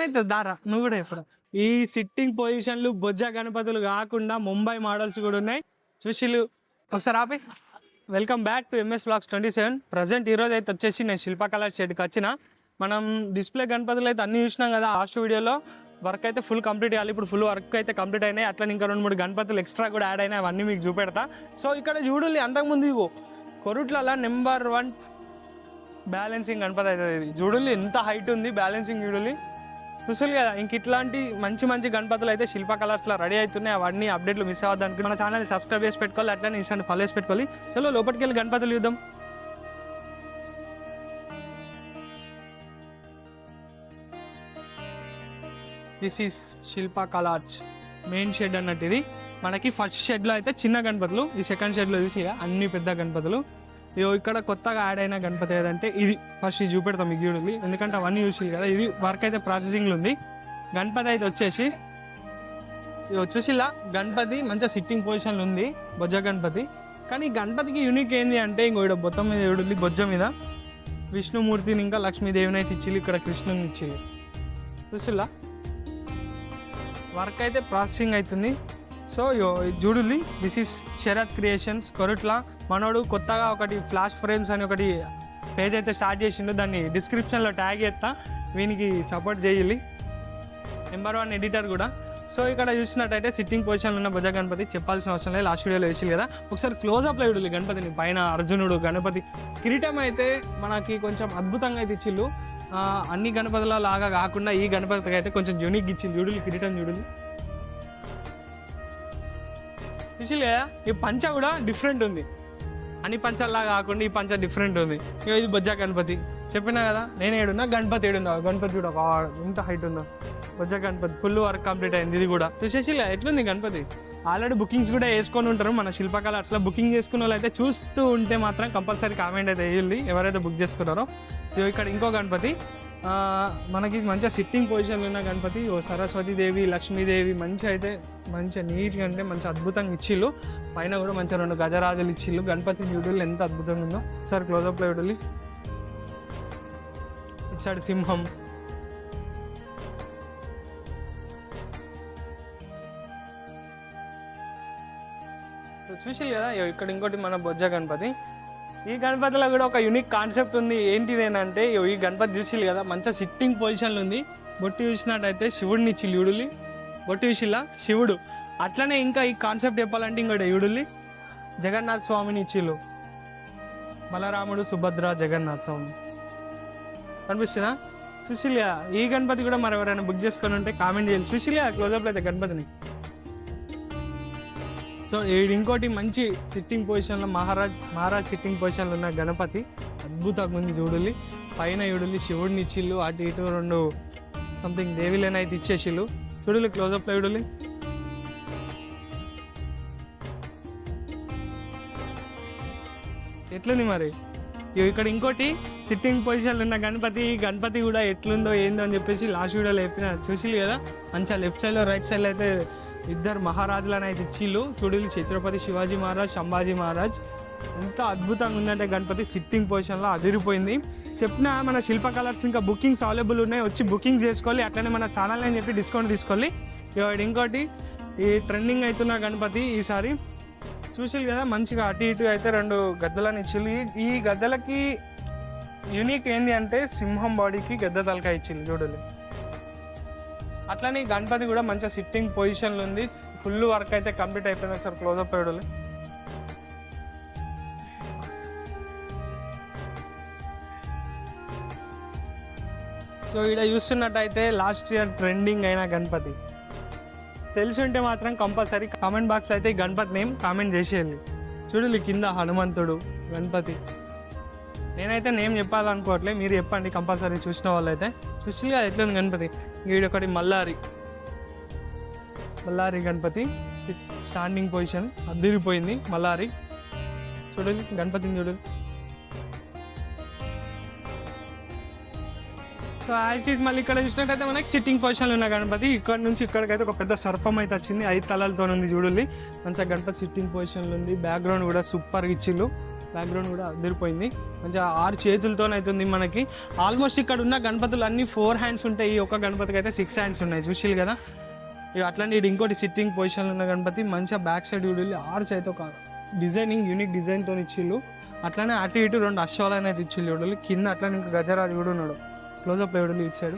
అర్థమవుతుంది దారా నువ్వు కూడా ఎప్పుడు ఈ సిట్టింగ్ పొజిషన్లు బొజ్జ గణపతులు కాకుండా ముంబై మోడల్స్ కూడా ఉన్నాయి. చూసిలు ఒకసారి ఆపి. Welcome back to MS blogs 27. Present ఈరోజు అయితే వచ్చేసి నేను శిల్పకళ షెడ్కి వచ్చిన. మనం డిస్ప్లే గణపతులు అయితే అన్ని చూసినాం కదా. లాస్ట్ వీడియోలో వర్క్ అయితే ఫుల్ కంప్లీట్ చేయాలి. ఇప్పుడు ఫుల్ వర్క్ అయితే కంప్లీట్ అయినాయి. అట్లా ఇంకా 2-3 గణపతులు ఎక్స్ట్రా కూడా యాడ్ అయినాయి. అవన్నీ మీకు చూపెడతా. సో ఇక్కడ చూడండి, అంతకుముందు ఇగో కొరుట్లలో నెంబర్ 1 బ్యాలెన్సింగ్ గణపతి అవుతుంది. ఇది చూడండి ఎంత హైట్ ఉంది, బ్యాలెన్సింగ్ చూడండి. చూసారు కదా. ఇంక ఇట్లాంటి మంచి మంచి గణపతులు అయితే శిల్ప కలర్స్లో రెడీ అవుతున్నాయి. అవన్నీ అప్డేట్లు మిస్ అవ్వడానికి మన ఛానల్ సబ్స్క్రైబ్ చేసి పెట్టుకోవాలి. అట్లనే ఇన్స్టాంట్ ఫాలో చేసి పెట్టుకోవాలి. చలో లోపలికి వెళ్ళి గణపతులు చూద్దాం. This is Shilpa colours main shed అన్నట్టు. ఇది మనకి ఫస్ట్ షెడ్లో అయితే చిన్న గణపతులు, ఈ సెకండ్ షెడ్లో చూసి అన్ని పెద్ద గణపతులు. ఇక్కడ కొత్తగా యాడ్ అయిన గణపతి ఏదంటే ఇది. ఫస్ట్ ఇది చూపెడతాం మీకు చూడండి, ఎందుకంటే అవన్నీ చూసి కదా. ఇది వర్క్ అయితే ప్రాసెసింగ్లో ఉంది. గణపతి అయితే వచ్చేసి ఇది వచ్చేసి ఇలా గణపతి మంచిగా సిట్టింగ్ పొజిషన్లో ఉంది, బొజ్జ గణపతి. కానీ గణపతికి యూనిక్ ఏంది అంటే ఇంకో ఇక్కడ బొత్తం మీద చూడండి, బొజ్జ మీద విష్ణుమూర్తిని ఇంకా లక్ష్మీదేవిని అయితే ఇచ్చి ఇక్కడ కృష్ణుని ఇచ్చి చూసిలా. వర్క్ అయితే ప్రాసెసింగ్ అవుతుంది. సో చూడండి, this is Sharath creations Korutla. మనోడు కొత్తగా ఒకటి ఫ్లాష్ ఫ్రేమ్స్ అని ఒకటి పేజ్ అయితే స్టార్ట్ చేసిండు. దాన్ని డిస్క్రిప్షన్లో ట్యాగ్ చేస్తా, వీనికి సపోర్ట్ చేయాలి. నెంబర్ 1 ఎడిటర్ కూడా. సో ఇక్కడ చూసినట్టయితే సిట్టింగ్ పొజిషన్లో ఉన్న బొజ్జ గణపతి చెప్పాల్సిన అవసరం లేదు, లాస్ట్ వీడియోలో వేసి కదా. ఒకసారి క్లోజ్అప్లో చూడాలి గణపతిని. పైన అర్జునుడు గణపతి కిరీటం అయితే మనకి కొంచెం అద్భుతంగా అయితే ఇచ్చిళ్ళు. అన్ని గణపతుల లాగా కాకుండా ఈ గణపతికి అయితే కొంచెం యూనిక్ ఇచ్చింది. చూడాలి కిరీటం చూడాలి. చూసిలే ఈ పంచ కూడా డిఫరెంట్ ఉంది. అన్ని పంచాల్లా కాకుండా ఈ పంచ డిఫరెంట్ ఉంది. ఇక ఇది బొజ్జ గణపతి చెప్పినా కదా. నేను ఏడున్నా, గణపతి ఏడున్నా. గణపతి చూడ ఎంత హైట్ ఉందో. బొజ్జ గణపతి ఫుల్ వర్క్ కంప్లీట్ అయింది. ఇది కూడా చూసేసి ఎట్లుంది గణపతి. ఆల్రెడీ బుకింగ్స్ కూడా వేసుకొని ఉంటారు మన శిల్పకళ. అట్లా బుకింగ్ చేసుకున్న వాళ్ళు అయితే చూస్తూ ఉంటే మాత్రం కంపల్సరీ కామెంట్ అయితే వేయండి ఎవరైతే బుక్ చేసుకున్నారో. ఇక్కడ ఇంకో గణపతి మనకి మంచిగా సిట్టింగ్ పొజిషన్లో ఉన్న గణపతి. ఓ సరస్వతీదేవి, లక్ష్మీదేవి మంచిగా అయితే మంచిగా నీట్గా అంటే మంచి అద్భుతంగా ఇచ్చిళ్ళు. పైన కూడా మంచిగా 2 గజరాజులు ఇచ్చిళ్ళు. గణపతి చూడలు ఎంత అద్భుతంగా ఉందో. ఒకసారి క్లోజప్లో చూడాలి. ఇటు సైడ్ సింహం, చూసి కదా. ఇక్కడ ఇంకోటి మన బొజ్జ గణపతి. ఈ గణపతిలో కూడా ఒక యూనిక్ కాన్సెప్ట్ ఉంది. ఏంటిదేనంటే ఈ గణపతి చూసిల్లు కదా, మంచిగా సిట్టింగ్ పొజిషన్లో ఉంది. బొట్టి చూసినట్టయితే శివుడిని ఇచ్చి యూడుల్లి. బొట్టి చూసిల్లా శివుడు. అట్లనే ఇంకా ఈ కాన్సెప్ట్ చెప్పాలంటే ఇంకోటి యూడుల్లి జగన్నాథ్ స్వామిని ఇచ్చిళ్ళు. బలరాముడు, సుభద్ర, జగన్నాథ్ స్వామి కనిపిస్తుందా? చూసిల్లా. ఈ గణపతి కూడా మరి ఎవరైనా బుక్ చేసుకొని ఉంటే కామెంట్ చేయాలి. చూసిల్లా క్లోజప్లో అయితే గణపతిని. సో ఇంకోటి మంచి సిట్టింగ్ పొజిషన్లో మహారాజ్ సిట్టింగ్ పొజిషన్లో ఉన్న గణపతి అద్భుతంగా ఉంది. చూడాలి పైన చూడాలి శివుడిని ఇచ్చిళ్ళు. అటు ఇటు 2 సంథింగ్ దేవిలని అయితే ఇచ్చేసిళ్ళు. చూడాలి క్లోజప్లో చూడాలి. ఎట్లుంది మరి. ఇక్కడ ఇంకోటి సిట్టింగ్ పొజిషన్లో ఉన్న గణపతి కూడా ఎట్లుందో ఏందో అని చెప్పేసి లాస్ట్ వీడియోలో చెప్పిన. చూసిల్లు కదా. మంచిగా లెఫ్ట్ సైడ్లో రైట్ సైడ్లో అయితే 2 మహారాజులను అయితే ఇచ్చిళ్ళు. చూడాలి ఛత్రపతి శివాజీ మహారాజ్, సంభాజీ మహారాజ్. ఎంత అద్భుతంగా ఉందంటే గణపతి సిట్టింగ్ పొజిషన్లో అదిరిపోయింది. చెప్పిన మన శిల్ప కలర్స్ ఇంకా బుకింగ్స్ అవైలబుల్ ఉన్నాయి, వచ్చి బుకింగ్ చేసుకోవాలి. అట్లనే మన ఛానల్ అని చెప్పి డిస్కౌంట్ తీసుకోవాలి. ఇంకోటి ఈ ట్రెండింగ్ అవుతున్న గణపతి ఈసారి చూసిల్లు కదా. మంచిగా అటు ఇటు అయితే 2 గద్దలను ఇచ్చిళ్ళు. ఈ గద్దలకి యూనిక్ ఏంది అంటే సింహం బాడీకి గద్ద తలకాయ ఇచ్చిళ్ళు. చూడాలి. అట్లనే గణపతి కూడా మంచిగా సిట్టింగ్ పొజిషన్లో ఉంది. ఫుల్ వర్క్ అయితే కంప్లీట్ అయిపోయింది. ఒకసారి క్లోజప్ అయ్యాలి. సో ఇక్కడ చూస్తున్నట్టయితే లాస్ట్ ఇయర్ ట్రెండింగ్ అయిన గణపతి తెలిసి ఉంటే మాత్రం కంపల్సరీ కామెంట్ బాక్స్లో అయితే ఈ గణపతి నేమ్ కామెంట్ చేసేయాలి. చూడాలి కింద హనుమంతుడు గణపతి. నేనైతే నేమ్ చెప్పాలనుకోవట్లే, మీరు చెప్పండి కంపల్సరీ చూసిన వాళ్ళు అయితే. చూసి ఎట్లుంది గణపతి. వీడొకటి మల్లారి గణపతి స్టాండింగ్ పొజిషన్ అదిరిపోయింది. మల్లారి చూడాలి గణపతిని చూడాలి. సో యాజ్ ఈజ్ మళ్ళీ ఇక్కడ చూసినట్టయితే మనకి సిట్టింగ్ పొజిషన్లో ఉన్న గణపతి. ఇక్కడ నుంచి ఇక్కడికైతే ఒక పెద్ద సర్పం అయితే వచ్చింది, 5 తలలతో ఉంది. చూడాలి మంచిగా గణపతి సిట్టింగ్ పొజిషన్లో ఉంది. బ్యాక్గ్రౌండ్ కూడా సూపర్గా ఇచ్చిళ్ళు. బ్యాక్గ్రౌండ్ కూడా అదిరిపోయింది. మంచిగా 6 చేతులతో అవుతుంది మనకి. ఆల్మోస్ట్ ఇక్కడ ఉన్న గణపతులు అన్నీ 4 హ్యాండ్స్ ఉంటాయి. ఈ ఒక్క గణపతికి అయితే 6 హ్యాండ్స్ ఉన్నాయి, చూసిరు కదా. ఇక అట్లనే ఇది ఇంకోటి సిట్టింగ్ పొజిషన్లో ఉన్న గణపతి. మంచిగా బ్యాక్ సైడ్ చూడాలి, ఆర్చ్ అయితే ఒక డిజైనింగ్ యూనిక్ డిజైన్తో ఇచ్చిళ్ళు. అట్లనే అటు ఇటు 2 అశ్వాలను అయితే ఇచ్చిళ్ళు చూడాలి. కింద అట్లనే ఇంకా గజరాజు కూడా ఉన్నాడు. క్లోజప్ చూడాలి ఇచ్చాడు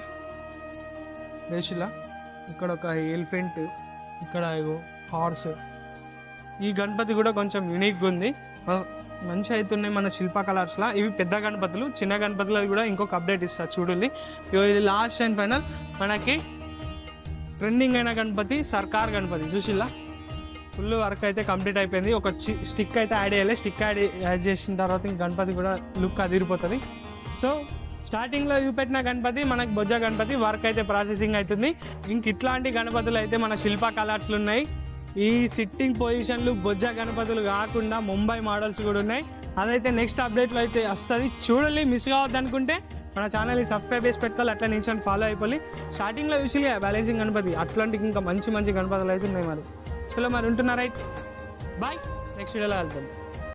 రేషిలా. ఇక్కడ ఒక ఎలిఫెంట్, ఇక్కడ హార్స్. ఈ గణపతి కూడా కొంచెం యూనిక్గా ఉంది, మంచిగా అవుతున్నాయి మన శిల్ప కలర్స్లో. ఇవి పెద్ద గణపతులు. చిన్న గణపతులు కూడా ఇంకొక అప్డేట్ ఇస్తారు చూడండి. ఇది లాస్ట్ అండ్ ఫైనల్ మనకి ట్రెండింగ్ అయిన గణపతి సర్కార్ గణపతి. చూసిల్లా ఫుల్ వర్క్ అయితే కంప్లీట్ అయిపోయింది. ఒక స్టిక్ అయితే యాడ్ చేయాలి. స్టిక్ యాడ్ చేసిన తర్వాత ఇంక గణపతి కూడా లుక్ అదిరిపోతుంది. సో స్టార్టింగ్లో చూపెట్టిన గణపతి మనకి బొజ్జ గణపతి, వర్క్ అయితే ప్రాసెసింగ్ అవుతుంది. ఇంక ఇట్లాంటి గణపతులు అయితే మన శిల్ప కలర్స్లు ఉన్నాయి. ఈ సిట్టింగ్ పొజిషన్లు బొజ్జ గణపతులు కాకుండా ముంబై మోడల్స్ కూడా ఉన్నాయి. అదైతే నెక్స్ట్ అప్డేట్లో అయితే వస్తుంది చూడండి. మిస్ కావద్దు అనుకుంటే మన ఛానల్ని సబ్స్క్రైబ్ చేసి పెట్టుకోవాలి, అట్లా నుంచి ఫాలో అయిపోయి. స్టార్టింగ్లో చూసిగా బ్యాలెన్సింగ్ గణపతి, అట్లాంటి ఇంకా మంచి మంచి గణపతులు అయితే ఉన్నాయి. మరి చలో మరి ఉంటున్నా, రైట్ బాయ్, నెక్స్ట్ వీడియోలో వెళ్తాం.